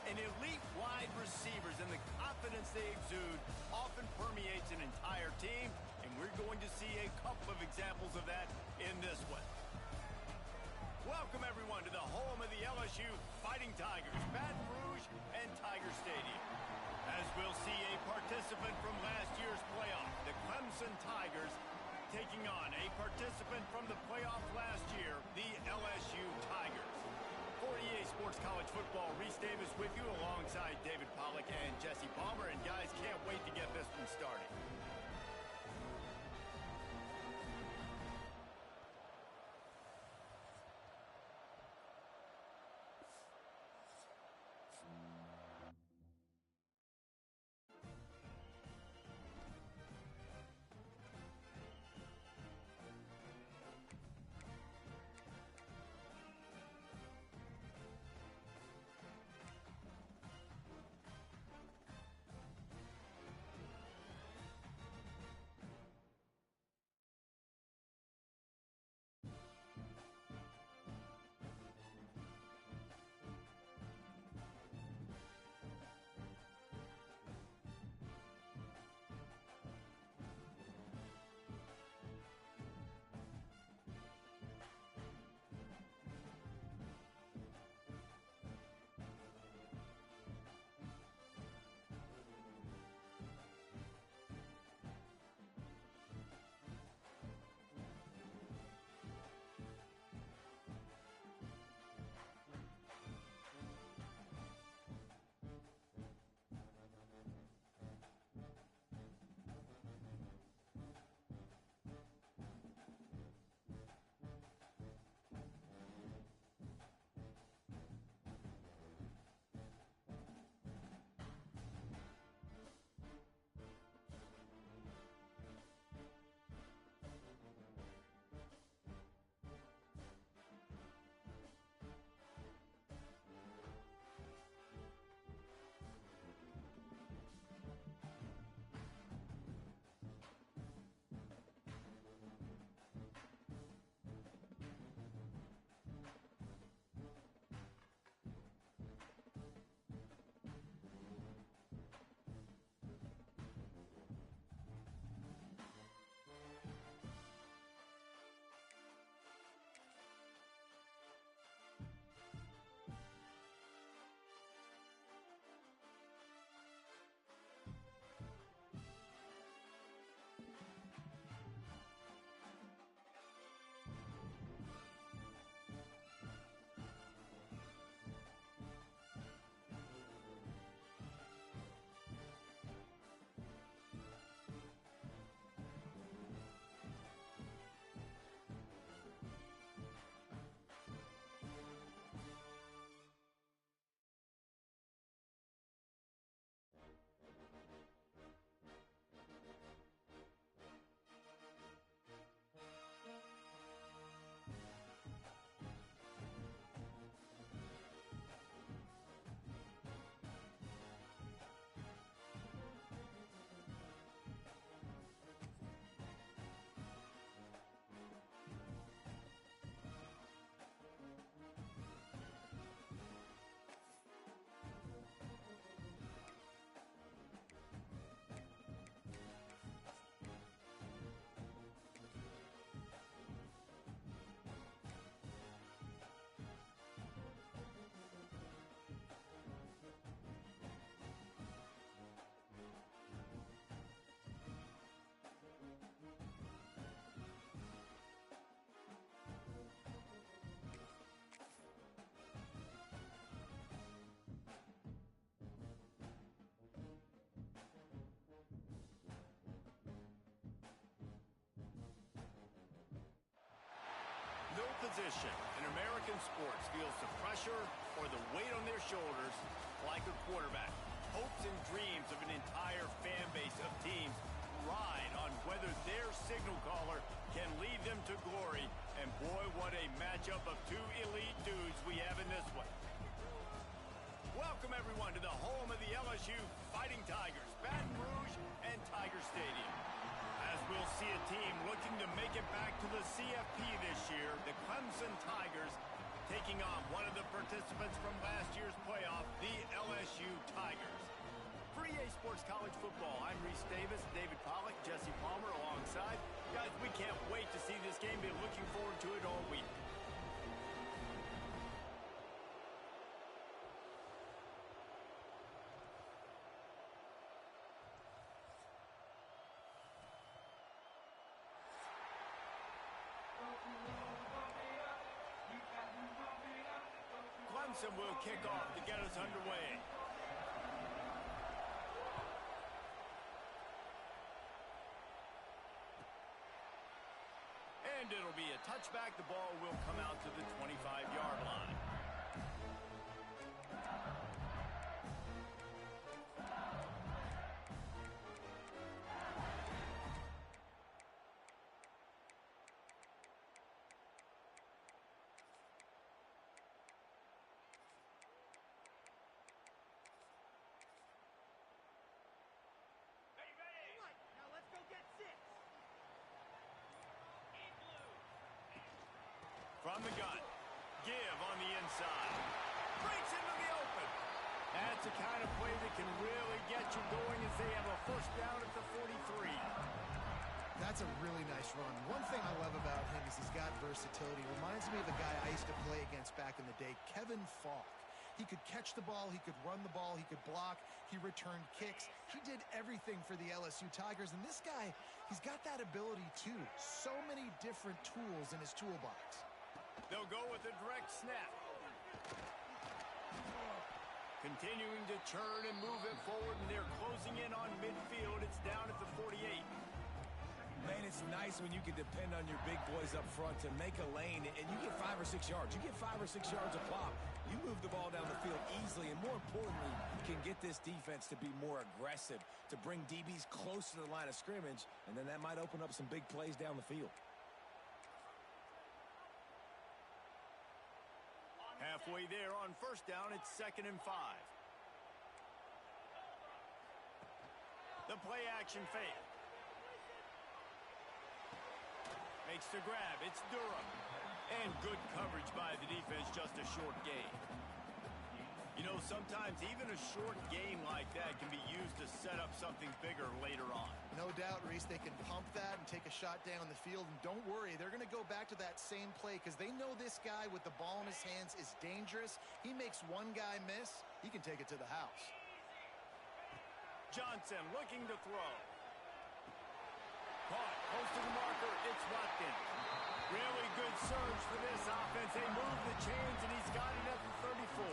An elite wide receivers and the confidence they exude often permeates an entire team, and we're going to see a couple of examples of that in this one. Welcome, everyone, to the home of the LSU Fighting Tigers, Baton Rouge and Tiger Stadium. As we'll see a participant from last year's playoff, the Clemson Tigers, taking on a participant from the playoff last year, the LSU Tigers. For EA Sports College Football, Reese Davis with you alongside David Pollack and Jesse Palmer. And guys, can't wait to get this one started. No position in American sports feels the pressure or the weight on their shoulders like a quarterback. Hopes and dreams of an entire fan base of teams ride on whether their signal caller can lead them to glory. And boy, what a matchup of two elite dudes we have in this one. Welcome, everyone, to the home of the LSU Fighting Tigers, Baton Rouge and Tiger Stadium. As we'll see a team looking to make it back to the CFP this year, the Clemson Tigers taking taking on one of the participants from last year's playoff, the LSU Tigers. For EA Sports College Football, I'm Reese Davis, David Pollack, Jesse Palmer alongside. Guys, we can't wait to see this game. Been looking forward to it all week. Clemson will kick off to get us underway. And it'll be a touchback. The ball will come out to the 25-yard line. From the gun, give on the inside. Breaks into the open. That's the kind of play that can really get you going as they have a first down at the 43. That's a really nice run. One thing I love about him is he's got versatility. Reminds me of a guy I used to play against back in the day, Kevin Falk. He could catch the ball, he could run the ball, he could block, he returned kicks. He did everything for the LSU Tigers, and this guy, he's got that ability too. So many different tools in his toolbox. They'll go with a direct snap. Continuing to churn and move it forward, and they're closing in on midfield. It's down at the 48. Man, it's nice when you can depend on your big boys up front to make a lane, and you get 5 or 6 yards. You get 5 or 6 yards a pop. You move the ball down the field easily, and more importantly, can get this defense to be more aggressive, to bring DBs close to the line of scrimmage, and then that might open up some big plays down the field. Halfway there on first down, it's 2nd and 5. The play action fake. Makes the grab. It's Durham. And good coverage by the defense, just a short gain. You know, sometimes even a short game like that can be used to set up something bigger later on. No doubt, Reese, they can pump that and take a shot down the field. And don't worry, they're going to go back to that same play because they know this guy with the ball in his hands is dangerous. He makes one guy miss, he can take it to the house. Johnson looking to throw. Caught, close to the marker, it's Watkins. Really good surge for this offense. They move the chains, and he's got it at the 34.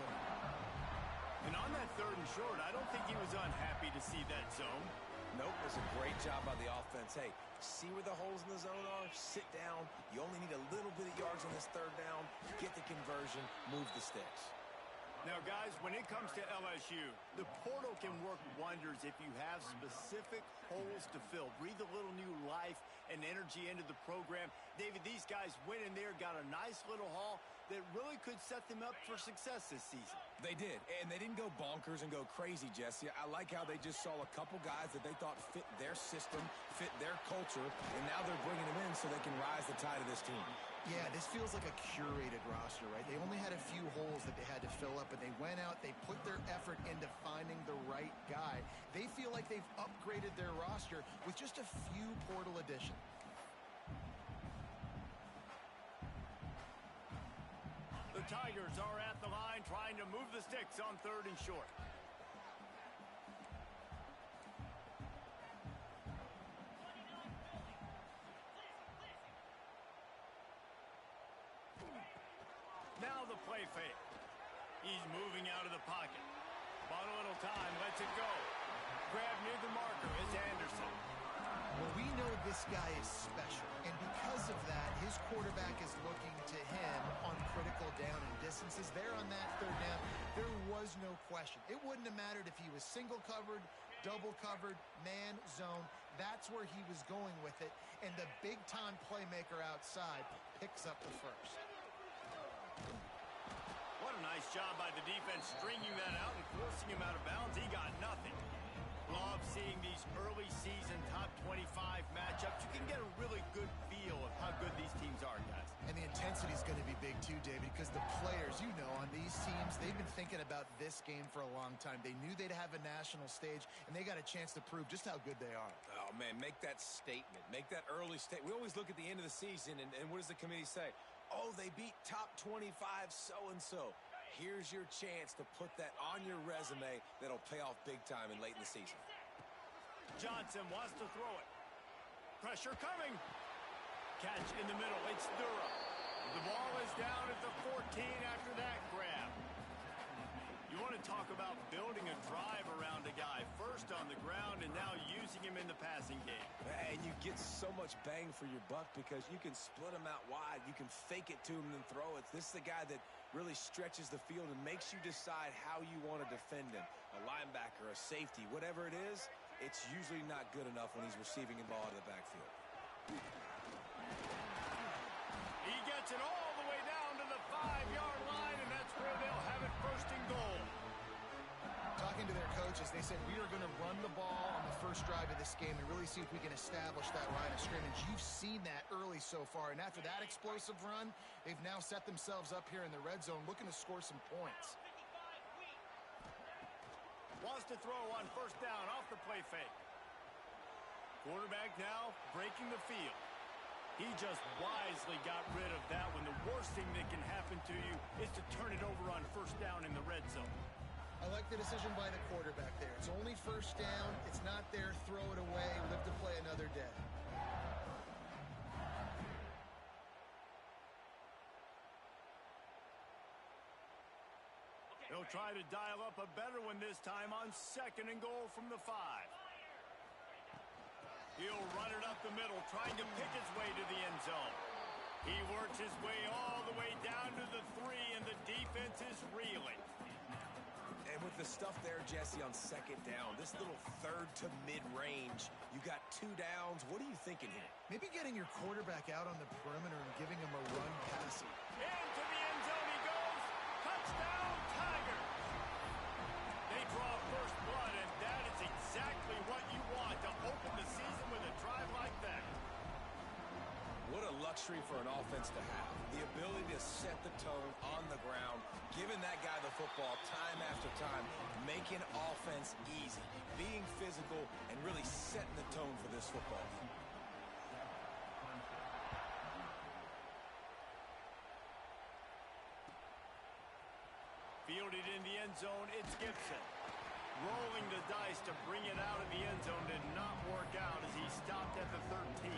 And on that 3rd and short, I don't think he was unhappy to see that zone. Nope, it's a great job by the offense. Hey, see where the holes in the zone are? Sit down. You only need a little bit of yards on this 3rd down. Get the conversion. Move the sticks. Now, guys, when it comes to LSU, the portal can work wonders if you have specific holes to fill. Breathe a little new life and energy into the program. David, these guys went in there, got a nice little haul that really could set them up for success this season. They did, and they didn't go bonkers and go crazy, Jesse. I like how they just saw a couple guys that they thought fit their system, fit their culture, and now they're bringing them in so they can rise the tide of this team. Yeah, this feels like a curated roster, right? They only had a few holes that they had to fill up, but they went out, they put their effort into finding the right guy. They feel like they've upgraded their roster with just a few portal additions. The Tigers are at the line trying to move the sticks on 3rd and short. Now the play fake. He's moving out of the pocket. Bought a little time, lets it go. Grab near the marker is Anderson. Well, we know this guy is special, and because of that, his quarterback is looking to him on critical down and distances. There on that 3rd down, there was no question. It wouldn't have mattered if he was single covered, double covered, man, zone. That's where he was going with it, and the big-time playmaker outside picks up the first. What a nice job by the defense stringing that out and forcing him out of bounds. He got nothing. Love seeing these early season top 25 matchups. You can get a really good feel of how good these teams are, guys. And the intensity is going to be big too, David, because the players, as you know, on these teams, they've been thinking about this game for a long time. They knew they'd have a national stage, and they got a chance to prove just how good they are. Oh, man, make that statement. Make that early statement. We always look at the end of the season, and what does the committee say? Oh, they beat top 25 so-and-so. Here's your chance to put that on your resume that'll pay off big time and late in the season. Johnson wants to throw it. Pressure coming. Catch in the middle. It's Durham. The ball is down at the 14 after that grab. You want to talk about building a drive around a guy. First on the ground and now using him in the passing game. And you get so much bang for your buck because you can split him out wide. You can fake it to him and then throw it. This is the guy that really stretches the field and makes you decide how you want to defend him. A linebacker, a safety, whatever it is, it's usually not good enough when he's receiving the ball out of the backfield. He gets it all the way down to the 5-yard line, and that's where they'll have it first and goal. Talking to their coaches, they said, we are going to run the ball on the first drive of this game and really see if we can establish that line of scrimmage. You've seen that early so far, and after that explosive run, they've now set themselves up here in the red zone looking to score some points. Wants to throw on first down off the play fake. Quarterback now breaking the field. He just wisely got rid of that when the worst thing that can happen to you is to turn it over on first down in the red zone. I like the decision by the quarterback there. It's only first down. It's not there. Throw it away. Live to play another day. He'll try to dial up a better one this time on second and goal from the 5. He'll run it up the middle, trying to pick his way to the end zone. He works his way all the way down to the 3, and the defense is reeling. And with the stuff there, Jesse, on second down, this little third to mid-range, you got 2 downs. What are you thinking here? Maybe getting your quarterback out on the perimeter and giving him a run passing. Into the end zone he goes. Touchdown, Tigers. They draw first blood, and that is exactly what you want to open the season with a drive like that. What a luxury for an offense to have. The ability to set the tone on the ground, giving that guy the football time after time, making offense easy, being physical, and really setting the tone for this football team. Fielded in the end zone, it's Gibson. Rolling the dice to bring it out of the end zone did not work out as he stopped at the 13.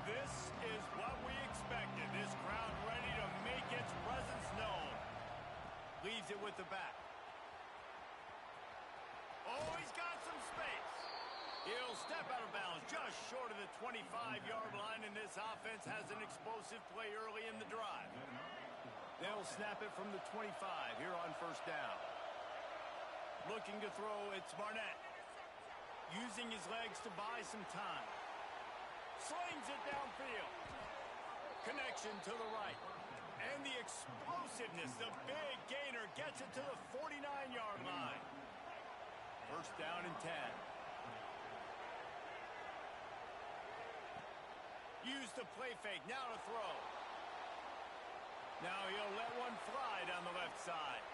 This is what we expected. This crowd ready to make its presence known. Leaves it with the back. Oh, he's got some space. He'll step out of bounds just short of the 25-yard line, and this offense has an explosive play early in the drive. They'll snap it from the 25 here on first down. Looking to throw, it's Barnett. Using his legs to buy some time. Slings it downfield. Connection to the right. And the explosiveness, the big gainer gets it to the 49-yard line. First down and 10. Use the play fake, now to throw. Now he'll let one fly down the left side.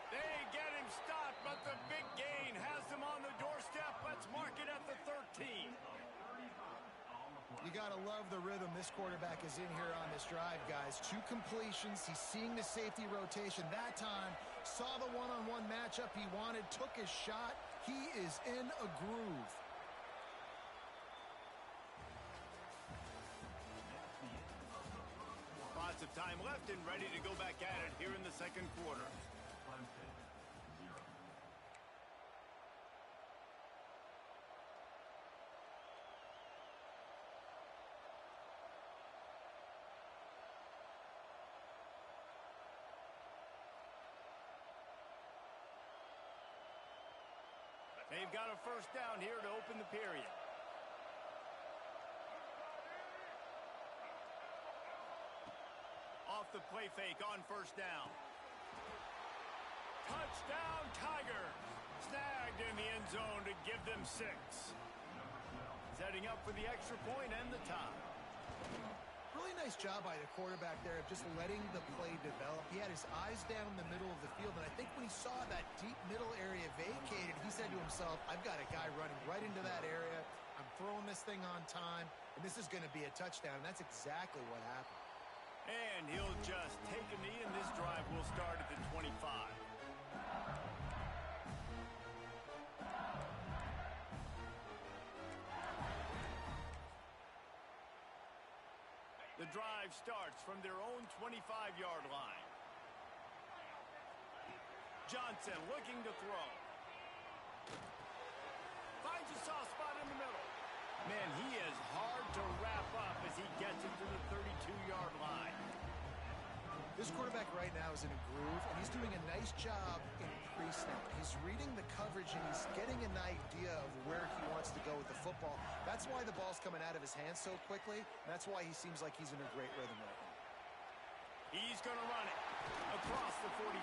They get him stopped, but the big gain has them on the doorstep. Let's mark it at the 13. You got to love the rhythm this quarterback is in here on this drive, guys. 2 completions. He's seeing the safety rotation that time. Saw the one-on-one matchup he wanted. Took his shot. He is in a groove. Lots of time left and ready to go back at it here in the second quarter. They've got a first down here to open the period. Off off the play fake on first down. Touchdown, Tigers. Snagged in the end zone to give them 6. Setting up for the extra point and the tie. Really nice job by the quarterback there of just letting the play develop. He had his eyes down the middle of the field, and I think when he saw that deep middle area vacated, he said to himself, I've got a guy running right into that area. I'm throwing this thing on time, and this is going to be a touchdown. And that's exactly what happened. And he'll just take a knee, and this drive will start at the 25. The drive starts from their own 25-yard line. Johnson looking to throw. Finds a soft spot in the middle. Man, he is hard to wrap up as he gets it to the 32-yard line. This quarterback right now is in a groove, and he's doing a nice job in pre-snap. He's reading the coverage, and he's getting an idea of where he wants to go with the football. That's why the ball's coming out of his hands so quickly, and that's why he seems like he's in a great rhythm right now. He's going to run it across the 45.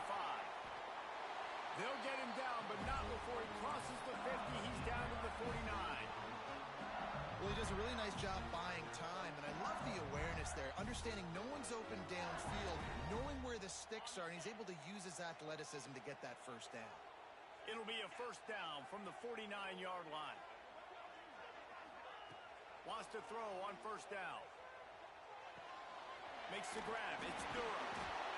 They'll get him down, but not before he crosses the 50. He's down to the 49. Well, he does a really nice job buying time, and I love the awareness there, understanding no one's open downfield, knowing where the sticks are, and he's able to use his athleticism to get that first down. It'll be a first down from the 49-yard line. Wants to throw on first down. Makes the grab. It's Durham.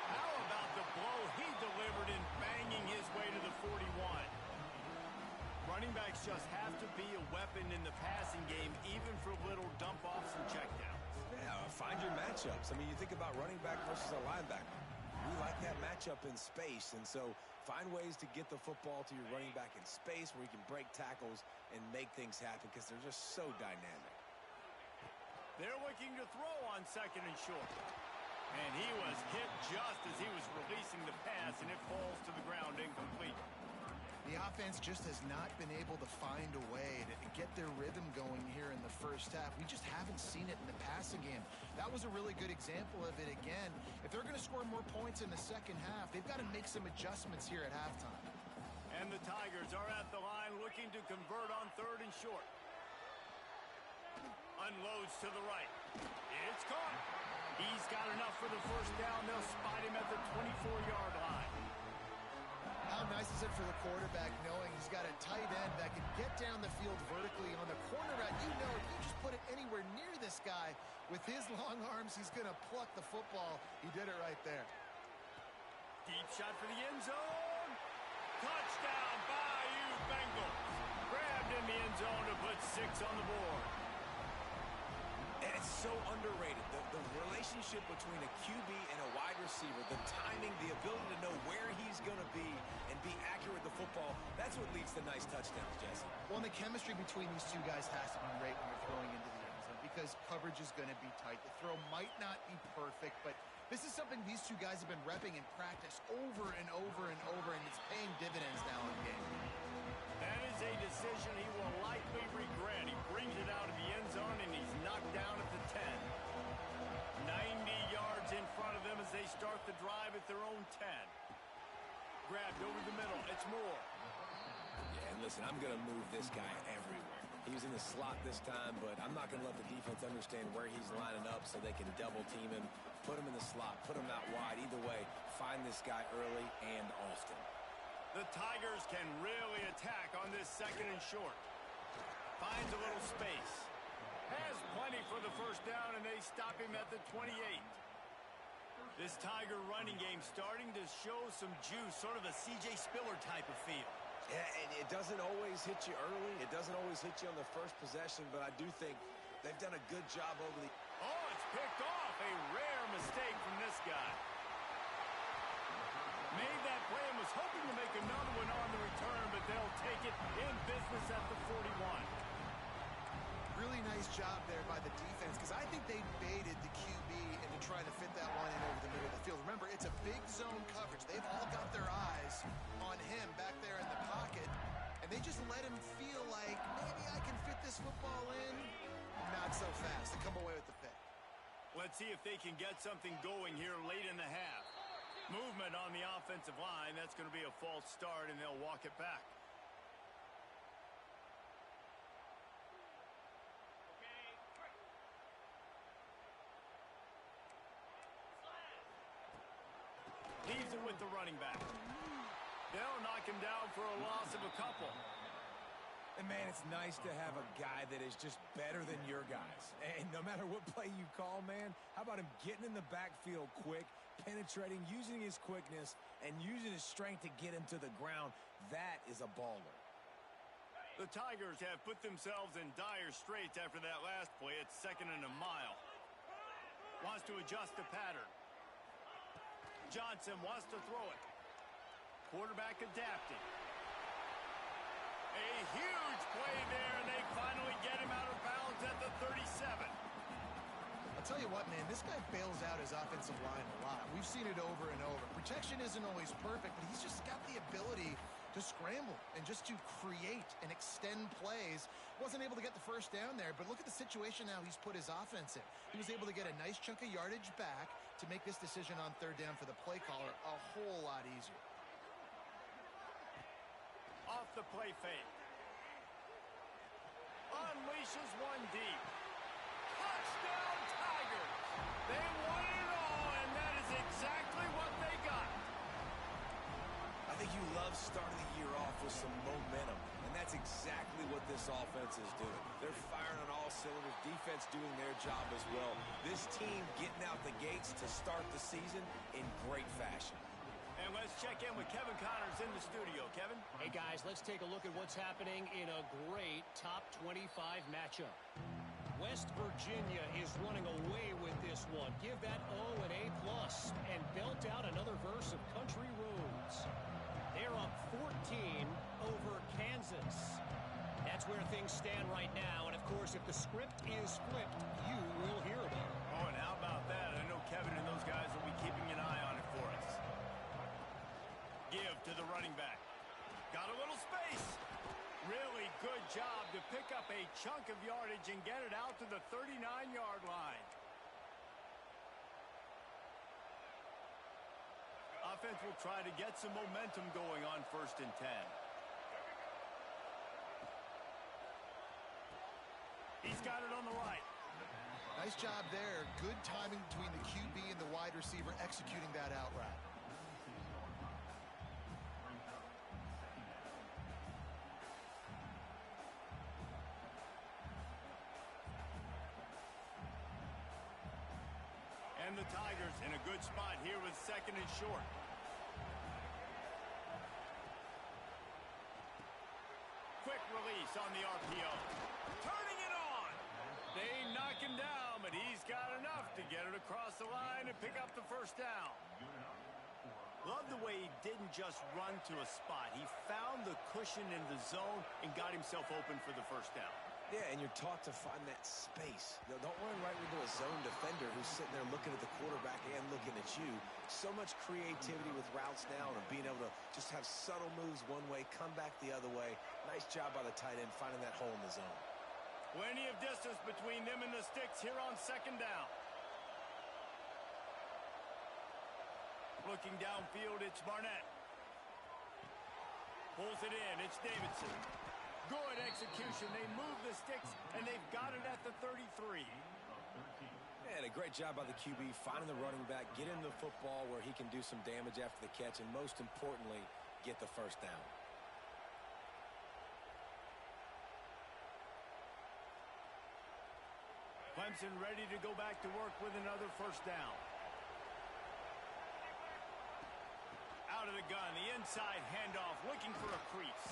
How about the blow he delivered in banging his way to the 41? Running backs just have to be a weapon in the passing game, even for little dump-offs and checkdowns. Yeah, find your matchups. I mean, you think about running back versus a linebacker. We like that matchup in space, and so find ways to get the football to your running back in space where you can break tackles and make things happen because they're just so dynamic. They're looking to throw on second and short. And he was hit just as he was releasing the pass, and it falls to the ground incomplete. The offense just has not been able to find a way to get their rhythm going here in the first half. We just haven't seen it in the passing game. That was a really good example of it again. If they're going to score more points in the second half, they've got to make some adjustments here at halftime. And the Tigers are at the line looking to convert on third and short. Unloads to the right. It's caught. He's got enough for the first down. They'll spot him at the 24-yard line. How nice is it for the quarterback knowing he's got a tight end that can get down the field vertically on the corner route? You know, if you just put it anywhere near this guy with his long arms, he's going to pluck the football. He did it right there. Deep shot for the end zone. Touchdown, Bayou Bengals. Grabbed in the end zone to put 6 on the board. And it's so underrated. The relationship between a QB and a wide receiver, the timing, the ability to know where he's going to be and be accurate with the football, that's what leads to nice touchdowns, Jesse. Well, and the chemistry between these two guys has to be great when you're throwing into the end zone because coverage is going to be tight. The throw might not be perfect, but this is something these two guys have been repping in practice over and over and over, and it's paying dividends now in the game. That is a decision he will likely regret. He brings it out of the end zone, and he's knocked down at the 10. 90 yards in front of them as they start the drive at their own 10. Grabbed over the middle. It's Moore. Yeah, and listen, I'm going to move this guy everywhere. He was in the slot this time, but I'm not going to let the defense understand where he's lining up so they can double team him, put him in the slot, put him out wide. Either way, find this guy early and often. The Tigers can really attack on this second and short. Finds a little space. Has plenty for the first down, and they stop him at the 28. This Tiger running game starting to show some juice, sort of a C.J. Spiller type of feel. Yeah, and it doesn't always hit you early. It doesn't always hit you on the first possession, but I do think they've done a good job over the... Oh, it's picked off. A rare mistake from this guy. Made that play and was hoping to make another one on the return, but they'll take it in business at the 41. Really nice job there by the defense because I think they baited the QB into trying to fit that one in over the middle of the field. Remember, it's a big zone coverage. They've all got their eyes on him back there in the pocket, and they just let him feel like maybe I can fit this football in. Not so fast. They come away with the pick. Let's see if they can get something going here late in the half. Movement on the offensive line. That's going to be a false start, and they'll walk it back. Leaves it with the running back. They'll knock him down for a loss of a couple. And, man, it's nice to have a guy that is just better than your guys. And no matter what play you call, man, how about him getting in the backfield quick, penetrating, using his quickness, and using his strength to get him to the ground? That is a baller. The Tigers have put themselves in dire straits after that last play. It's 2nd and a mile. Wants to adjust the pattern. Johnson wants to throw it. Quarterback adapting. A huge play there, and they finally get him out of bounds at the 37. I'll tell you what, man, this guy bails out his offensive line a lot. We've seen it over and over. Protection isn't always perfect, but he's just got the ability to scramble and just to create and extend plays. Wasn't able to get the first down there, but look at the situation now he's put his offense in. He was able to get a nice chunk of yardage back to make this decision on 3rd down for the play caller a whole lot easier. Off the play fake. Unleashes one deep. Touchdown Tigers! They won it all, and that is exactly what they got. I think you love starting the year off with some momentum, and that's exactly what this offense is doing. They're firing on all cylinders, defense doing their job as well. This team getting out the gates to start the season in great fashion. And let's check in with Kevin Connors in the studio. Kevin? Hey, guys, let's take a look at what's happening in a great top 25 matchup. West Virginia is running away with this one. Give that O an A+, and belt out another verse of Country Roads. They're up 14 over Kansas. That's where things stand right now, and of course, if the script is flipped, you will hear about it. Oh, and how about that? I know Kevin and those guys will be keeping an eye on it for us. Give to the running back. Got a little space. Really good job to pick up a chunk of yardage and get it out to the 39-yard line. Offense will try to get some momentum going on 1st and 10. He's got it on the right. Nice job there. Good timing between the QB and the wide receiver executing that out route. And the Tigers in a good spot here with 2nd and short. Quick release on the RPO. Turning it on. They knock him down, but he's got enough to get it across the line and pick up the 1st down. Love the way he didn't just run to a spot. He found the cushion in the zone and got himself open for the 1st down. Yeah, and you're taught to find that space. Don't run right into a zone defender who's sitting there looking at the quarterback and looking at you. So much creativity with routes now and being able to just have subtle moves one way, come back the other way. Nice job by the tight end finding that hole in the zone. Plenty of distance between them and the sticks here on 2nd down. Looking downfield, it's Barnett. Pulls it in, it's Davidson. Good execution. They move the sticks, and they've got it at the 33. And a great job by the QB finding the running back, get him the football where he can do some damage after the catch, and most importantly, get the 1st down. Clemson ready to go back to work with another 1st down. Out of the gun, the inside handoff, looking for a crease.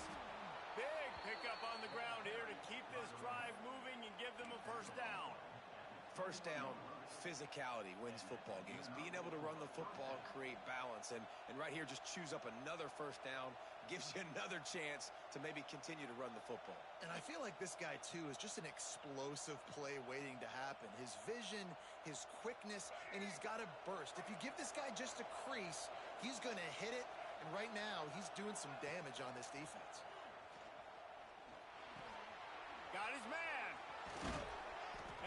Big pickup on the ground here to keep this drive moving and give them a 1st down. 1st down, physicality wins football games. Being able to run the football and create balance. And right here, just choose up another 1st down, gives you another chance to maybe continue to run the football. And I feel like this guy, too, is just an explosive play waiting to happen. His vision, his quickness, and he's got a burst. If you give this guy just a crease, he's going to hit it. And right now, he's doing some damage on this defense. Got his man.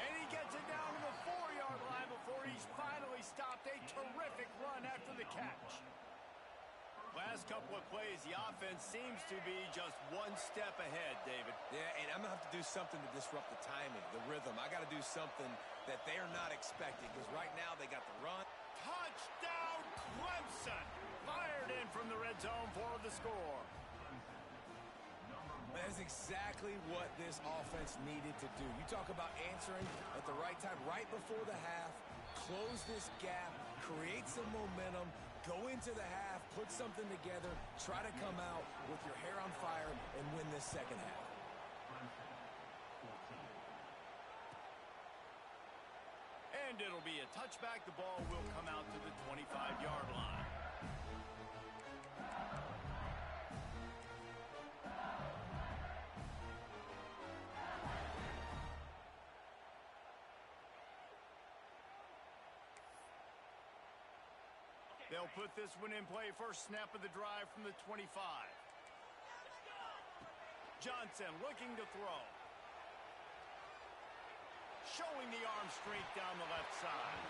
And he gets it down to the 4-yard line before before he's finally stopped a terrific run after the catch. Last couple of plays, the offense seems to be just one step ahead, David. Yeah, and I'm going to have to do something to disrupt the timing, the rhythm. I got to do something that they're not expecting, because right now they got the run. Touchdown, Clemson! Fired in from the red zone for the score. That's exactly what this offense needed to do. You talk about answering at the right time, right before the half, close this gap, create some momentum, go into the half, put something together, try to come out with your hair on fire and win this second half. And it'll be a touchback. The ball will come out to the 25-yard line. They'll put this one in play. First snap of the drive from the 25. Johnson looking to throw. Showing the arm strength down the left side.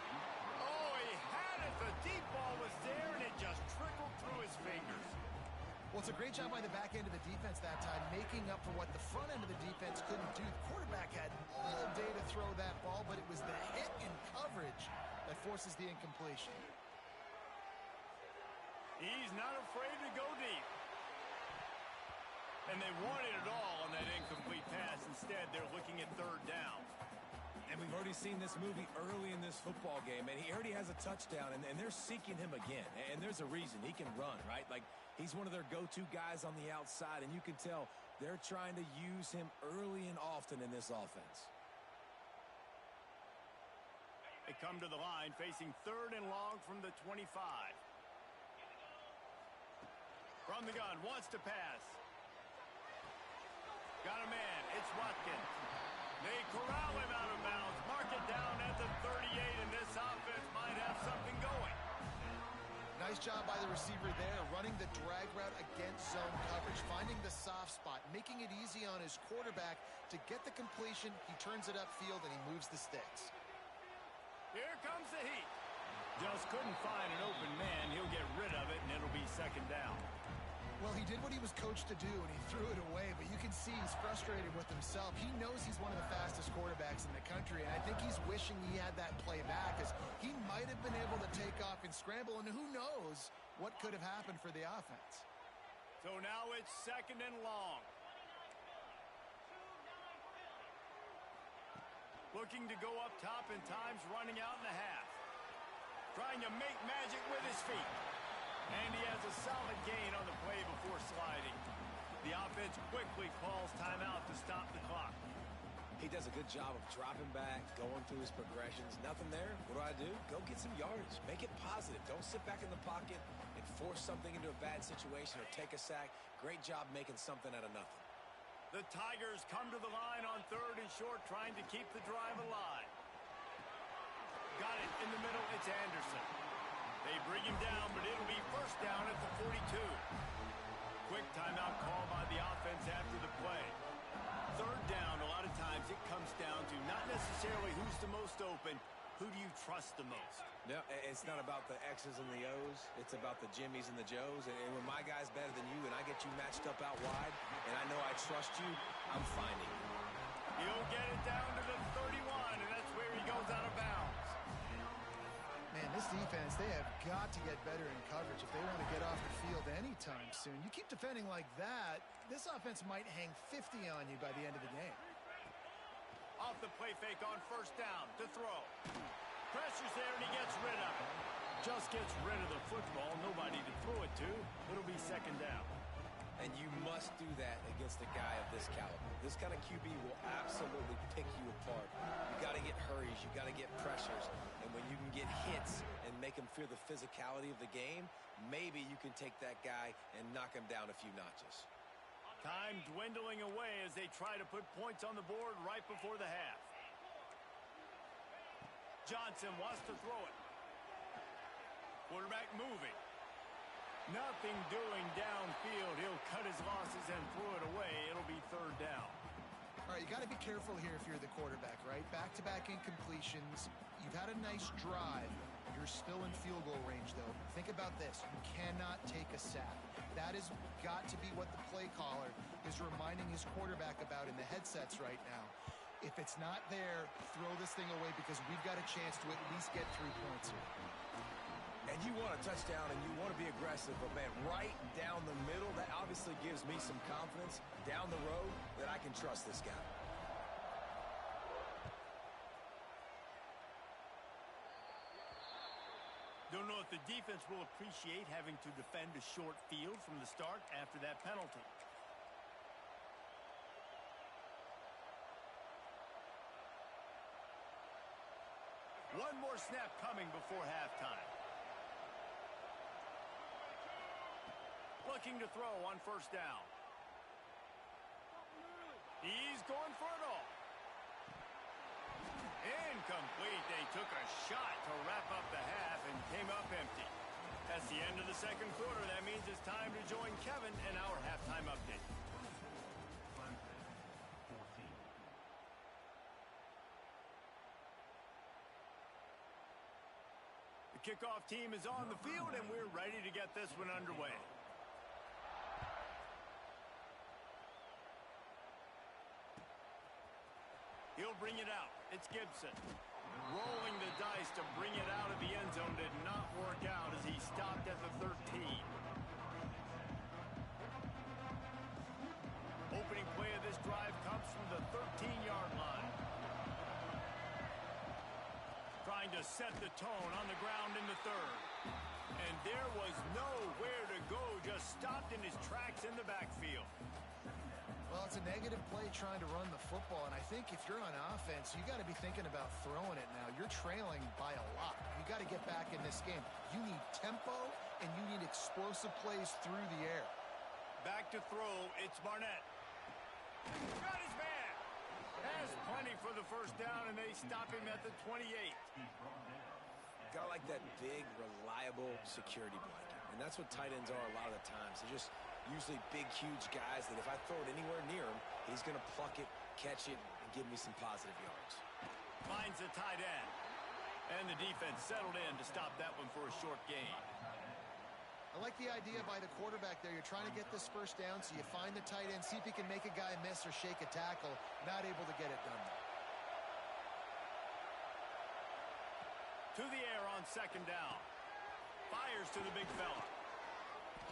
Oh, he had it. The deep ball was there, and it just trickled through his fingers. Well, it's a great job by the back end of the defense that time, making up for what the front end of the defense couldn't do. The quarterback had all day to throw that ball, but it was the hit in coverage that forces the incompletion. He's not afraid to go deep. And they wanted it all on that incomplete pass. Instead, they're looking at third down. And we've already seen this movie early in this football game, and he already has a touchdown, and they're seeking him again. And there's a reason. He can run, right? Like, he's one of their go-to guys on the outside, and you can tell they're trying to use him early and often in this offense. They come to the line facing third and long from the 25. From the gun, wants to pass. Got a man, it's Watkins. They corral him out of bounds. Mark it down at the 38, and this offense might have something going. Nice job by the receiver there, running the drag route against zone coverage, finding the soft spot, making it easy on his quarterback to get the completion. He turns it upfield, and he moves the sticks. Here comes the heat. Just couldn't find an open man. He'll get rid of it, and it'll be second down. Well, he did what he was coached to do, and he threw it away, but you can see he's frustrated with himself. He knows he's one of the fastest quarterbacks in the country, and I think he's wishing he had that play back, as he might have been able to take off and scramble, and who knows what could have happened for the offense. So now it's second and long. Looking to go up top, and time's running out in the half. Trying to make magic with his feet. And he has a solid gain on the play before sliding. The offense quickly calls timeout to stop the clock. He does a good job of dropping back, going through his progressions. Nothing there. What do? Go get some yardage. Make it positive. Don't sit back in the pocket and force something into a bad situation or take a sack. Great job making something out of nothing. The Tigers come to the line on third and short, trying to keep the drive alive. Got it in the middle. It's Anderson. They bring him down, but it'll be first down at the 42. Quick timeout call by the offense after the play. Third down, a lot of times it comes down to not necessarily who's the most open, who do you trust the most? No, it's not about the X's and the O's. It's about the Jimmies and the Joes. And when my guy's better than you and I get you matched up out wide and I know I trust you, I'm finding you. He'll get it down to the 31, and that's where he goes out of bounds. Man, this defense, they have got to get better in coverage if they want to get off the field anytime soon. You keep defending like that, this offense might hang 50 on you by the end of the game. Off the play fake on first down to throw. Pressure's there, and he gets rid of it. Just gets rid of the football. Nobody to throw it to. It'll be second down. And you must do that against a guy of this caliber. This kind of QB will absolutely pick you apart. You got to get hurries. You got to get pressures. And when you can get hits and make him feel the physicality of the game, maybe you can take that guy and knock him down a few notches. Time dwindling away as they try to put points on the board right before the half. Johnson wants to throw it. Quarterback moving. Nothing doing downfield. He'll cut his losses and throw it away. It'll be third down. All right, you got to be careful here if you're the quarterback, right? Back-to-back incompletions. You've had a nice drive. You're still in field goal range, though. Think about this. You cannot take a sack. That has got to be what the play caller is reminding his quarterback about in the headsets right now. If it's not there, throw this thing away because we've got a chance to at least get 3 points here. And you want a touchdown and you want to be aggressive, but man, right down the middle, that obviously gives me some confidence down the road that I can trust this guy. Don't know if the defense will appreciate having to defend a short field from the start after that penalty. One more snap coming before halftime. Looking to throw on first down. He's going for it all. Incomplete. They took a shot to wrap up the half and came up empty. That's the end of the second quarter. That means it's time to join Kevin in our halftime update. The kickoff team is on the field, and we're ready to get this one underway. He'll bring it out. It's Gibson. Rolling the dice to bring it out of the end zone did not work out as he stopped at the 13. Opening play of this drive comes from the 13-yard line. Trying to set the tone on the ground in the third. And there was nowhere to go, just stopped in his tracks in the backfield. Well, it's a negative play trying to run the football, and I think if you're on offense, you got to be thinking about throwing it now. You're trailing by a lot. You got to get back in this game. You need tempo, and you need explosive plays through the air. Back to throw, it's Barnett. Got his man. Has plenty for the first down, and they stop him at the 28. Gotta like that big, reliable security blanket. And that's what tight ends are a lot of the times. They're just usually big, huge guys that if I throw it anywhere near him, he's going to pluck it, catch it, and give me some positive yards. Finds the tight end. And the defense settled in to stop that one for a short gain. I like the idea by the quarterback there. You're trying to get this first down, so you find the tight end, see if he can make a guy miss or shake a tackle. Not able to get it done. To the air on second down. Fires to the big fella.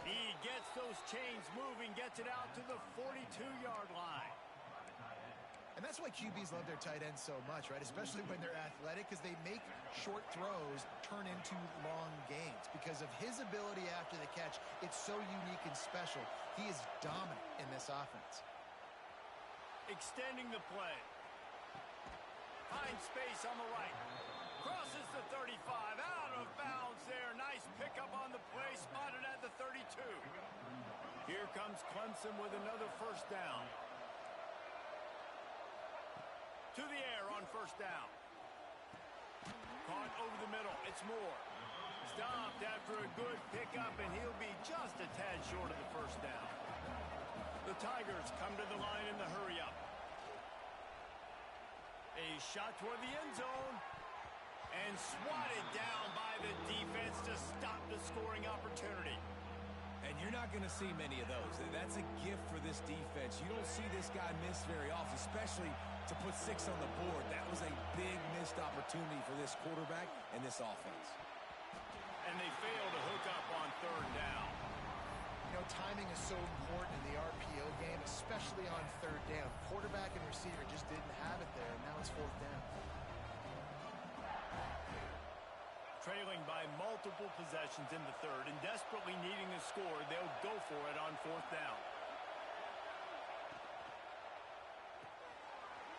He gets those chains moving, gets it out to the 42-yard line. And that's why QBs love their tight ends so much, right? Especially when they're athletic, because they make short throws turn into long gains. Because of his ability after the catch, it's so unique and special. He is dominant in this offense. Extending the play. Finds space on the right. Crosses the 35, out of bounds there. Nice pickup on the play, spotted at the 32. Here comes Clemson with another first down. To the air on first down. Caught over the middle, it's Moore. Stopped after a good pickup, and he'll be just a tad short of the first down. The Tigers come to the line in the hurry-up. A shot toward the end zone. And swatted down by the defense to stop the scoring opportunity. And you're not going to see many of those. That's a gift for this defense. You don't see this guy miss very often, especially to put 6 on the board. That was a big missed opportunity for this quarterback and this offense. And they fail to hook up on third down. You know, timing is so important in the RPO game, especially on third down. Quarterback and receiver just didn't have it there, and now it's fourth down. Trailing by multiple possessions in the third and desperately needing a score, they'll go for it on fourth down.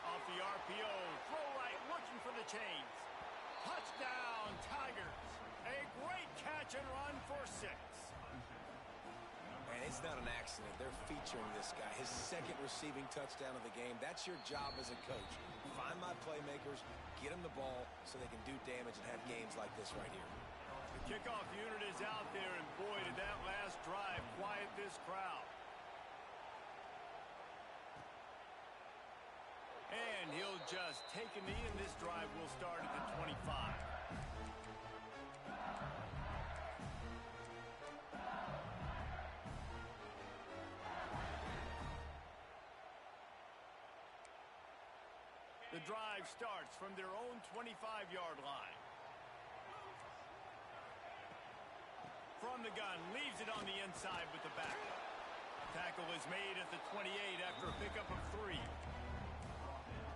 Off the RPO, throw right, looking for the chains. Touchdown, Tigers. A great catch and run for 6. And it's not an accident. They're featuring this guy. His second receiving touchdown of the game. That's your job as a coach. Find my playmakers, get them the ball so they can do damage and have games like this right here. The kickoff unit is out there, and boy, did that last drive quiet this crowd. adjust, take a knee, and this drive will start at the 25. The drive starts from their own 25-yard line. From the gun, leaves it on the inside with the back. Tackle is made at the 28 after a pickup of 3.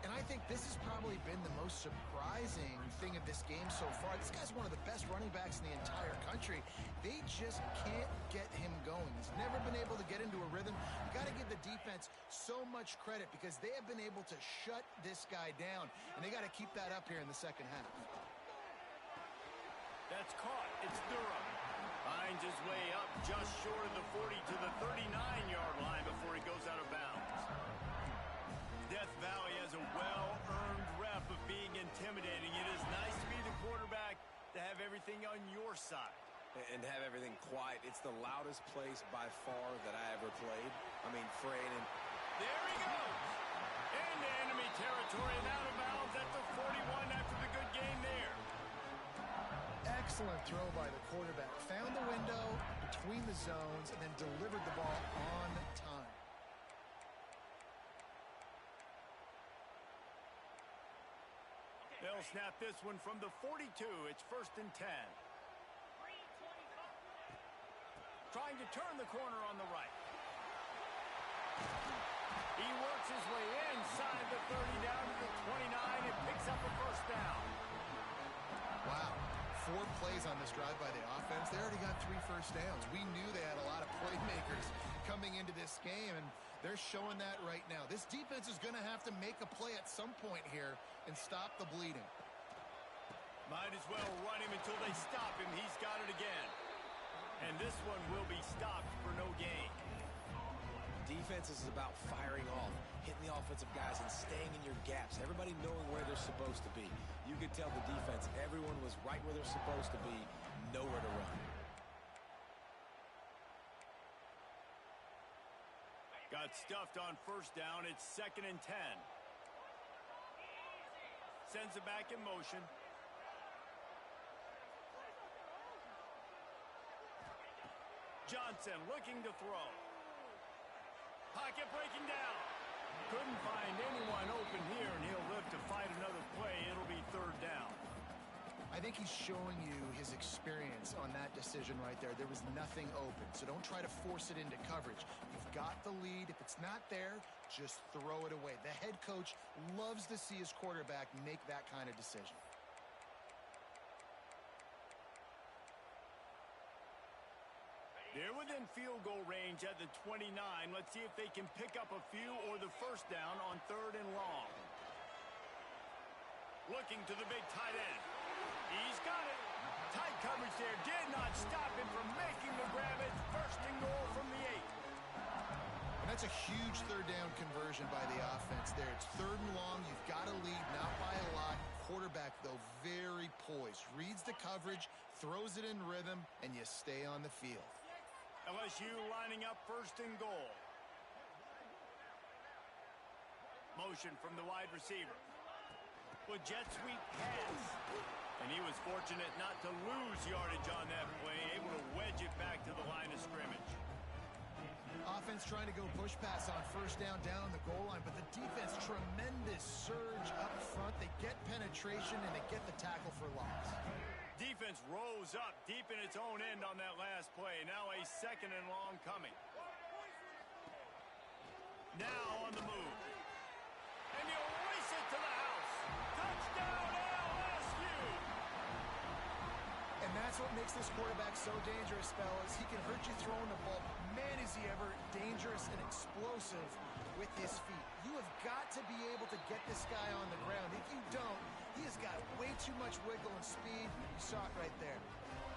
And I think this has probably been the most surprising thing of this game so far. This guy's one of the best running backs in the entire country. They just can't get him going. He's never been able to get into a rhythm. You got to give the defense so much credit because they have been able to shut this guy down, and they got to keep that up here in the second half. That's caught. It's Durham. Finds his way up just short of the 40 to the 39-yard line before he goes out of bounds. Death Valley has a well-earned rep of being intimidating. It is nice to be the quarterback to have everything on your side. And have everything quiet. It's the loudest place by far that I ever played. I mean, Fred and... There he goes! Into enemy territory and out of bounds at the 41 after the good gain there. Excellent throw by the quarterback. Found the window between the zones and then delivered the ball on time. They'll snap this one from the 42. It's 1st and 10. Trying to turn the corner on the right. He works his way inside the 30 down to the 29 and picks up a 1st down. Wow. 4 plays on this drive by the offense. They already got 3 first downs. We knew they had a lot of playmakers coming into this game, and they're showing that right now. This defense is going to have to make a play at some point here and stop the bleeding. Might as well run him until they stop him. He's got it again. And this one will be stopped for no gain. Defense is about firing off, hitting the offensive guys and staying in your gaps. Everybody knowing where they're supposed to be. You could tell the defense, everyone was right where they're supposed to be, nowhere to run. Got stuffed on 1st down. It's 2nd and 10. Sends it back in motion. Johnson looking to throw. Pocket breaking down. Couldn't find anyone open here, and he'll live to fight another play. It'll be 3rd down. I think he's showing you his experience on that decision right there. There was nothing open, so don't try to force it into coverage. You've got the lead. If it's not there, just throw it away. The head coach loves to see his quarterback make that kind of decision. They're within field goal range at the 29. Let's see if they can pick up a few or the 1st down on 3rd and long. Looking to the big tight end. He's got it. Tight coverage there. Did not stop him from making the grab. It's 1st and goal from the 8. And that's a huge 3rd down conversion by the offense there. It's 3rd and long. You've got to lead, not by a lot. Quarterback, though, very poised. Reads the coverage, throws it in rhythm, and you stay on the field. LSU lining up 1st and goal. Motion from the wide receiver. With jet sweep pass. And he was fortunate not to lose yardage on that play, able to wedge it back to the line of scrimmage. Offense trying to go push pass on 1st down on the goal line, but the defense, tremendous surge up front. They get penetration, and they get the tackle for loss. Defense rose up deep in its own end on that last play. Now a 2nd and long coming. Now on the move. And he'll race it to the house. Touchdown LSU! And that's what makes this quarterback so dangerous, fellas. He can hurt you throwing the ball. Man, is he ever dangerous and explosive with his feet. You have got to be able to get this guy on the ground. If you don't, he has got way too much wiggle and speed. You saw it right there.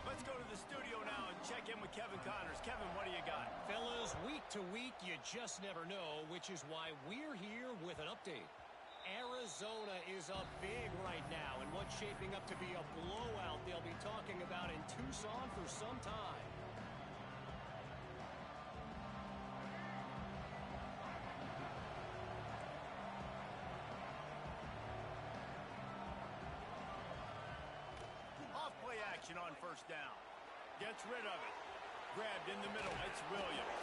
Let's go to the studio now and check in with Kevin Connors. Kevin, what do you got? Fellas, week to week, you just never know, which is why we're here with an update. Arizona is up big right now, and what's shaping up to be a blowout they'll be talking about in Tucson for some time. first down. Gets rid of it. Grabbed in the middle. It's Williams.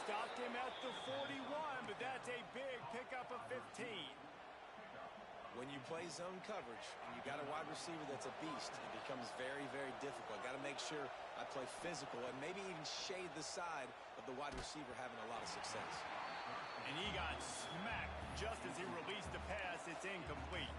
Stopped him at the 41, but that's a big pickup of 15. When you play zone coverage and you got a wide receiver that's a beast, it becomes very, very difficult. Got to make sure I play physical and maybe even shade the side of the wide receiver having a lot of success. And he got smacked just as he released the pass. It's incomplete.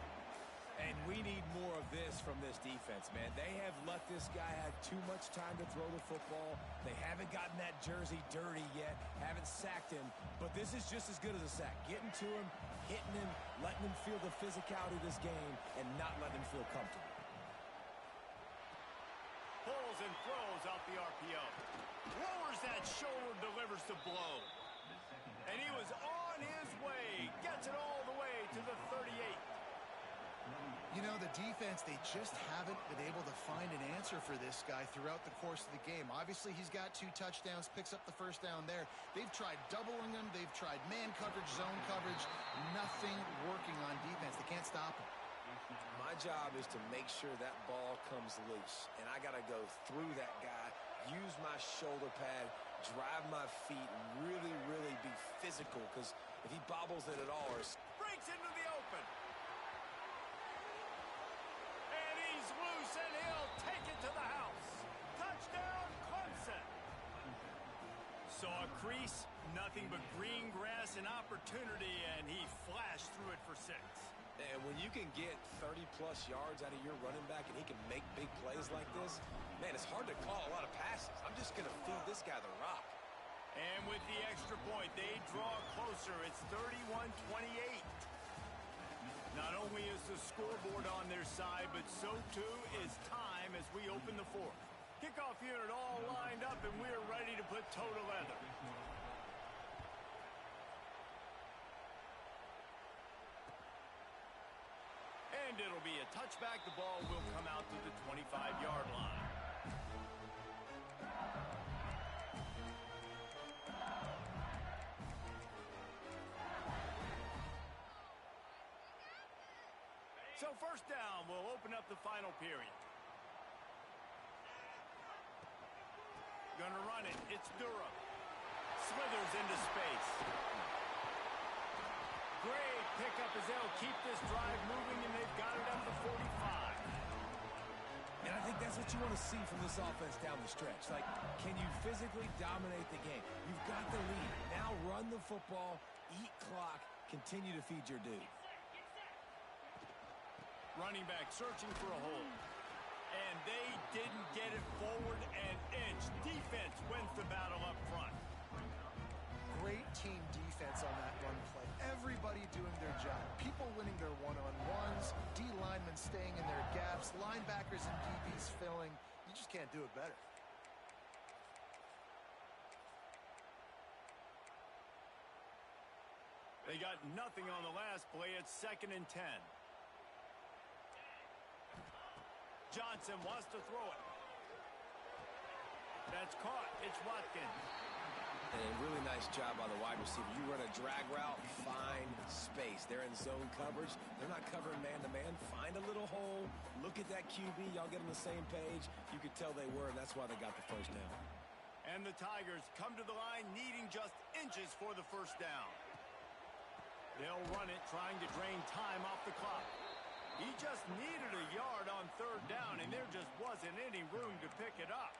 And we need more of this from this defense, man. They have let this guy have too much time to throw the football. They haven't gotten that jersey dirty yet, haven't sacked him. But this is just as good as a sack. Getting to him, hitting him, letting him feel the physicality of this game, and not letting him feel comfortable. Pulls and throws out the RPO. Lowers that shoulder, delivers the blow. And he was on his way. Gets it all the way to the 38. You know, the defense, they just haven't been able to find an answer for this guy throughout the course of the game. Obviously, he's got 2 touchdowns, picks up the first down there. They've tried doubling him. They've tried man coverage, zone coverage. Nothing working on defense. They can't stop him. My job is to make sure that ball comes loose, and I got to go through that guy, use my shoulder pad, drive my feet, and really, really be physical, because if he bobbles it at all or breaks into the open. And he's loose, and he'll take it to the house. Touchdown, Clemson. Saw a crease, nothing but green grass and opportunity, and he flashed through it for 6. And when you can get 30-plus yards out of your running back and he can make big plays like this, man, it's hard to call a lot of passes. I'm just going to feed this guy the rock. And with the extra point, they draw closer. It's 31-28. Not only is the scoreboard on their side, but so too is time as we open the 4th. Kickoff unit all lined up, and we're ready to put toe to leather. And it'll be a touchback. The ball will come out to the 25-yard line. So first down will open up the final period. Gonna run it. It's Durham. Slithers into space. Great pickup as they'll keep this drive moving, and they've got it at the 45. And I think that's what you want to see from this offense down the stretch. Like, can you physically dominate the game? You've got the lead. Now run the football, eat clock, continue to feed your dude. Running back searching for a hole. And they didn't get it forward an inch. Defense wins the battle up front. Great team defense on that run play. Everybody doing their job. People winning their one-on-ones, D linemen staying in their gaps, linebackers and DBs filling. You just can't do it better. They got nothing on the last play. It's 2nd and 10. Johnson wants to throw it. That's caught. It's Watkins. And a really nice job by the wide receiver. You run a drag route, find space. They're in zone coverage. They're not covering man-to-man. Find a little hole. Look at that QB. Y'all get on the same page. You could tell they were, and that's why they got the first down. And the Tigers come to the line needing just inches for the first down. They'll run it, trying to drain time off the clock. He just needed a yard on 3rd down, and there just wasn't any room to pick it up.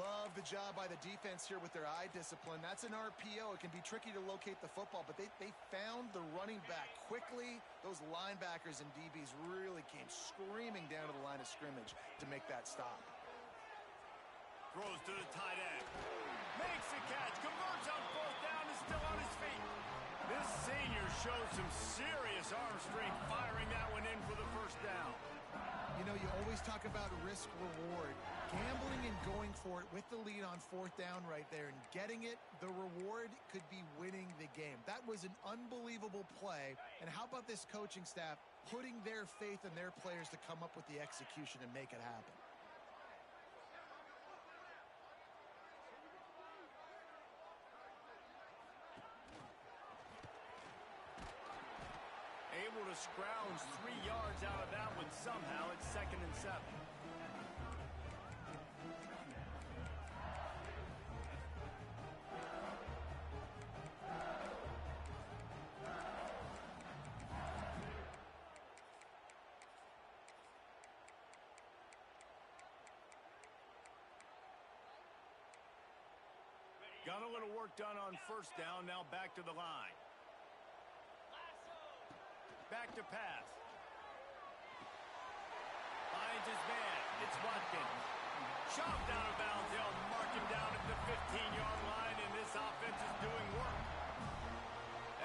Love the job by the defense here with their eye discipline. That's an RPO. It can be tricky to locate the football, but they found the running back quickly. Those linebackers and DBs really came screaming down to the line of scrimmage to make that stop. Throws to the tight end. Makes the catch. Converts on 4th down. Is still on his feet. This senior showed some serious arm strength firing that one in for the first down. You know, you always talk about risk-reward. Gambling and going for it with the lead on 4th down right there and getting it, the reward could be winning the game. That was an unbelievable play. And how about this coaching staff putting their faith in their players to come up with the execution and make it happen? Able to scrounge 3 yards out of that one somehow. It's 2nd and 7. Got a little work done on first down, now back to the line. Back to pass. Finds his man. It's Watkins. Shoved out of bounds. They'll mark him down at the 15-yard line, and this offense is doing work.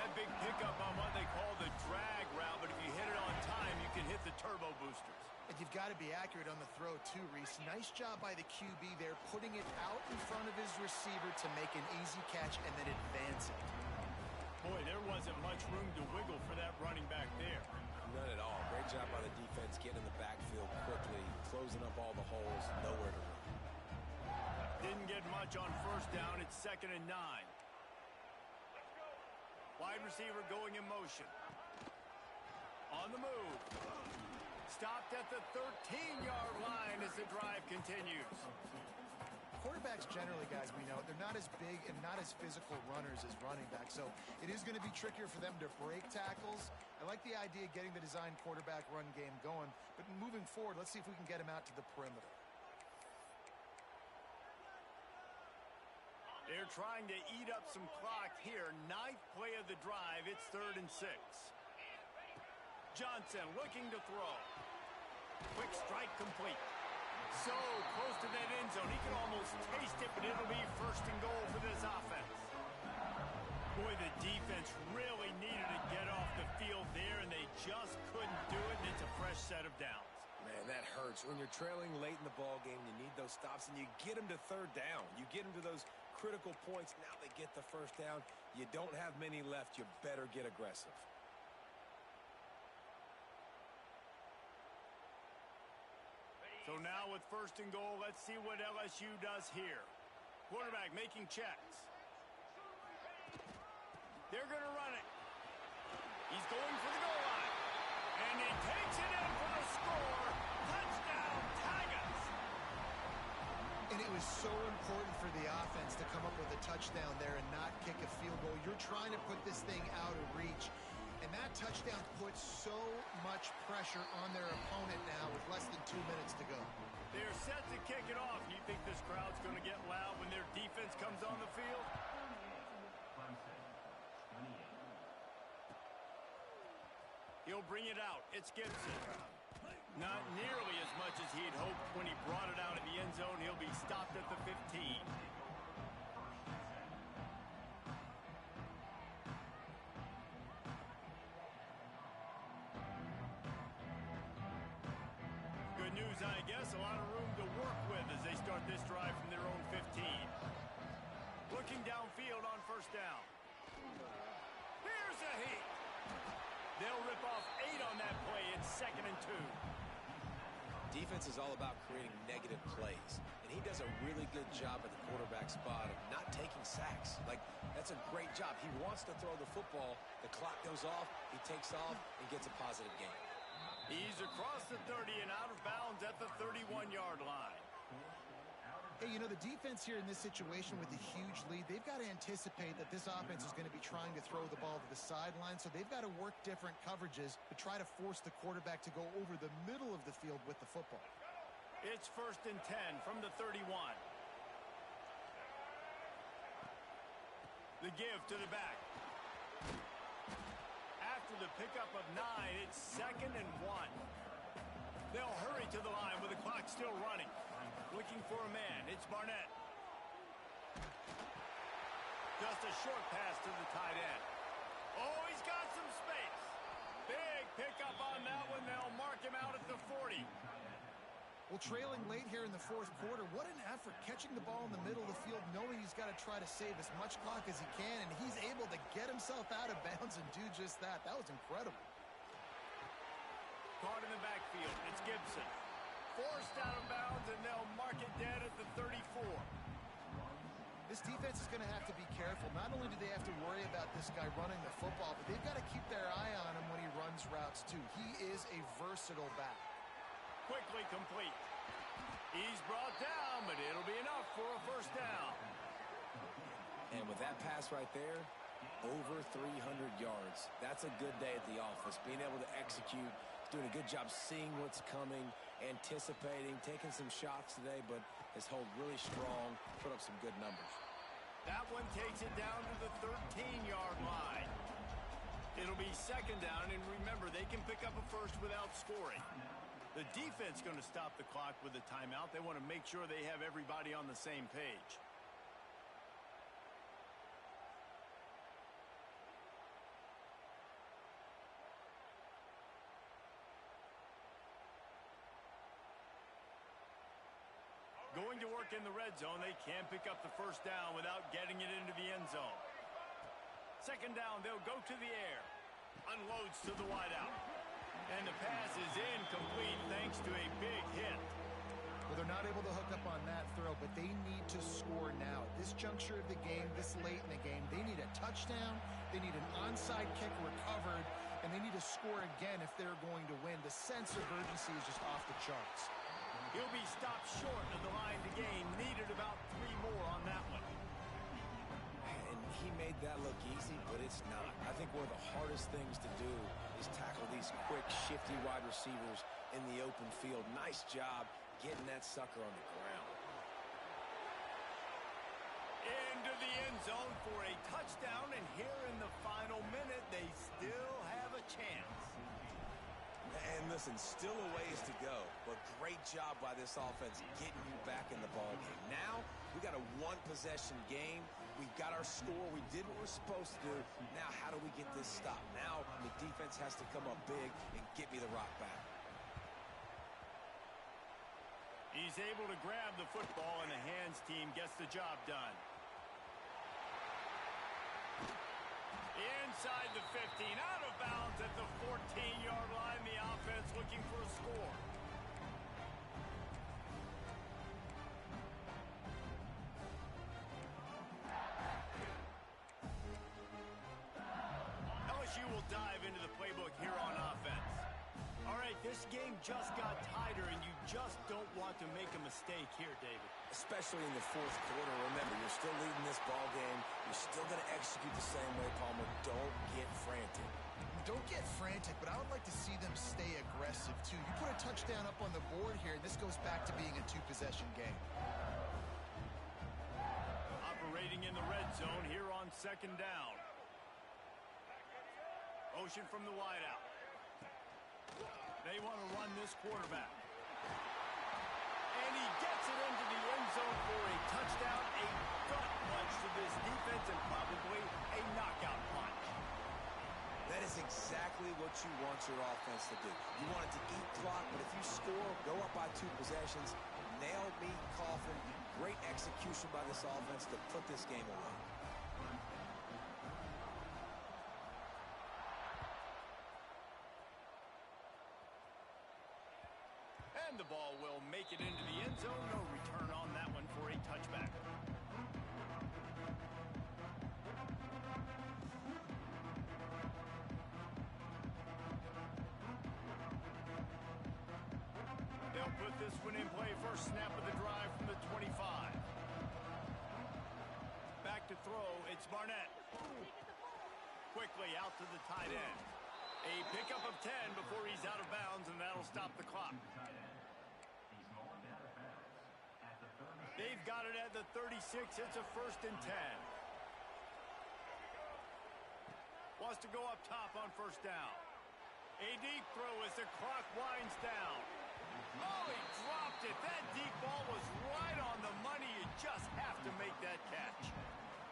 That big pickup on what they call the drag route, but if you hit it on time, you can hit the turbo boosters. And you've got to be accurate on the throw, too, Reese. Nice job by the QB there, putting it out in front of his receiver to make an easy catch and then advance it. Boy, there wasn't much room to wiggle for that running back there. None at all. Great job by the defense getting in the backfield quickly, closing up all the holes, nowhere to run. Didn't get much on first down. It's 2nd and 9. Wide receiver going in motion. On the move. Stopped at the 13-yard line as the drive continues. Quarterbacks generally, guys, we know, they're not as big and not as physical runners as running backs, so it is going to be trickier for them to break tackles. I like the idea of getting the design quarterback run game going, but moving forward, let's see if we can get him out to the perimeter. They're trying to eat up some clock here. 9th play of the drive. It's 3rd and 6. Johnson looking to throw. Quick strike complete. So close to that end zone. He can almost taste it, but it'll be 1st and goal for this offense. Boy, the defense really needed to get off the field there, and they just couldn't do it, and it's a fresh set of downs. Man, that hurts. When you're trailing late in the ball game, you need those stops, and you get them to 3rd down. You get them to those critical points. Now they get the 1st down. You don't have many left. You better get aggressive. So now with 1st and goal, let's see what LSU does here. Quarterback making checks. They're going to run it. He's going for the goal line. And he takes it in for the score. Touchdown, Tigers! And it was so important for the offense to come up with a touchdown there and not kick a field goal. You're trying to put this thing out of reach. And that touchdown puts so much pressure on their opponent now with less than 2 minutes to go. They're set to kick it off. You think this crowd's going to get loud when their defense comes on the field? He'll bring it out. It's Gibson. Not nearly as much as he'd hoped when he brought it out in the end zone. He'll be stopped at the 15. Good news, I guess. A lot of room to work with as they start this drive from their own 15. Looking downfield on 1st down. Here's a heat. They'll rip off 8 on that play. It's 2nd and 2. Defense is all about creating negative plays, and he does a really good job at the quarterback spot of not taking sacks. Like, that's a great job. He wants to throw the football. The clock goes off. He takes off and gets a positive gain. He's across the 30 and out of bounds at the 31-yard line. Hey, you know, the defense here in this situation with a huge lead, they've got to anticipate that this offense is going to be trying to throw the ball to the sideline, so they've got to work different coverages to try to force the quarterback to go over the middle of the field with the football. It's 1st and 10 from the 31. The give to the back. After the pickup of 9, it's 2nd and 1. They'll hurry to the line with the clock still running. Looking for a man. It's Barnett. Just a short pass to the tight end. Oh, he's got some space. Big pickup on that one. They'll mark him out at the 40. Well, trailing late here in the 4th quarter, what an effort catching the ball in the middle of the field, knowing he's got to try to save as much clock as he can, and he's able to get himself out of bounds and do just that. That was incredible. Caught in the backfield. It's Gibson. Forced out of bounds, and they'll mark it dead at the 34. This defense is going to have to be careful. Not only do they have to worry about this guy running the football, but they've got to keep their eye on him when he runs routes, too. He is a versatile back. Quickly complete. He's brought down, but it'll be enough for a 1st down. And with that pass right there, over 300 yards. That's a good day at the office. Being able to execute, doing a good job seeing what's coming, anticipating, taking some shots today, but has held really strong, put up some good numbers. That one takes it down to the 13-yard line. It'll be second down, and remember, they can pick up a first without scoring. The defense going to stop the clock with a timeout. They want to make sure they have everybody on the same page. Going to work in the red zone. They can't pick up the first down without getting it into the end zone. Second down, they'll go to the air. Unloads to the wideout. And the pass is incomplete thanks to a big hit. Well, they're not able to hook up on that throw, but they need to score now. At this juncture of the game, this late in the game, they need a touchdown, they need an onside kick recovered, and they need to score again if they're going to win. The sense of urgency is just off the charts. He'll be stopped short of the line to gain. Needed about 3 more on that one. And he made that look easy, but it's not. I think one of the hardest things to do is tackle these quick, shifty wide receivers in the open field. Nice job getting that sucker on the ground. Into the end zone for a touchdown, and here in the final minute, they still have a chance. And listen, still a ways to go, but great job by this offense getting you back in the ball game. Now, we got a one-possession game. We've got our score. We did what we're supposed to do. Now, how do we get this stopped? Now, the defense has to come up big and get me the rock back. He's able to grab the football, and the hands team gets the job done. Inside the 15, out of bounds at the 14-yard line. The offense looking for a score. LSU will dive into the playbook here on offense. All right, this game just got tighter, and you just don't want to make a mistake here, David. Especially in the fourth quarter. Remember, you're still leading this ball game. You're still going to execute the same way, Palmer. Don't get frantic. Don't get frantic, but I would like to see them stay aggressive, too. You put a touchdown up on the board here, and this goes back to being a two-possession game. Operating in the red zone here on second down. Motion from the wideout. They want to run this quarterback. And he gets it into the end zone for a touchdown, a gut punch to this defense, and probably a knockout punch. That is exactly what you want your offense to do. You want it to eat clock, but if you score, go up by 2 possessions, nail me, coffin. Great execution by this offense to put this game away. And the ball will make it into the end zone. No return on that one for a touchback. They'll put this one in play. First snap of the drive from the 25. Back to throw. It's Barnett. Quickly out to the tight end. A pickup of 10 before he's out of bounds, and that'll stop the clock. They've got it at the 36. It's a 1st and 10. Wants to go up top on first down. A deep throw as the clock winds down. Oh, he dropped it. That deep ball was right on the money. You just have to make that catch.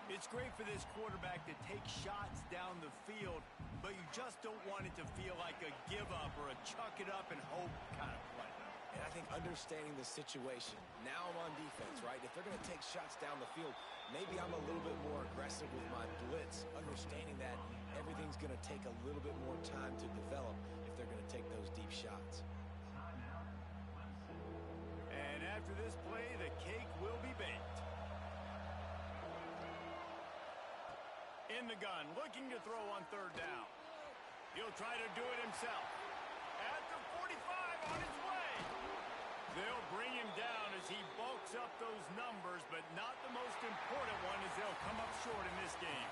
It's great for this quarterback to take shots down the field, but you just don't want it to feel like a give-up or a chuck it up and hope kind of play. And I think understanding the situation, now I'm on defense, right? If they're going to take shots down the field, maybe I'm a little bit more aggressive with my blitz, understanding that everything's going to take a little bit more time to develop if they're going to take those deep shots. And after this play, the cake will be baked. In the gun, looking to throw on third down. He'll try to do it himself. At the 45, on his way. They'll bring him down as he bulks up those numbers, but not the most important one as they'll come up short in this game.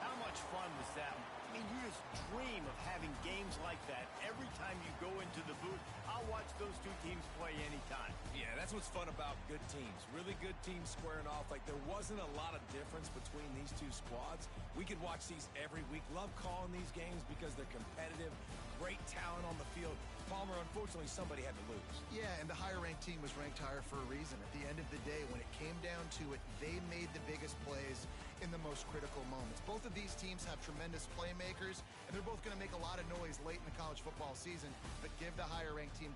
How much fun was that? I mean, you just dream of having games like that every time you go into the booth. I'll watch those two teams play anytime. Yeah, that's what's fun about good teams. Really good teams squaring off. Like, there wasn't a lot of difference between these two squads. We could watch these every week. Love calling these games because they're competitive. Great talent on the field. Palmer, unfortunately, somebody had to lose. Yeah, and the higher-ranked team was ranked higher for a reason. At the end of the day, when it came down to it, they made the biggest plays in the most critical moments. Both of these teams have tremendous playmakers, and they're both going to make a lot of noise late in the college football season, but give the higher-ranked team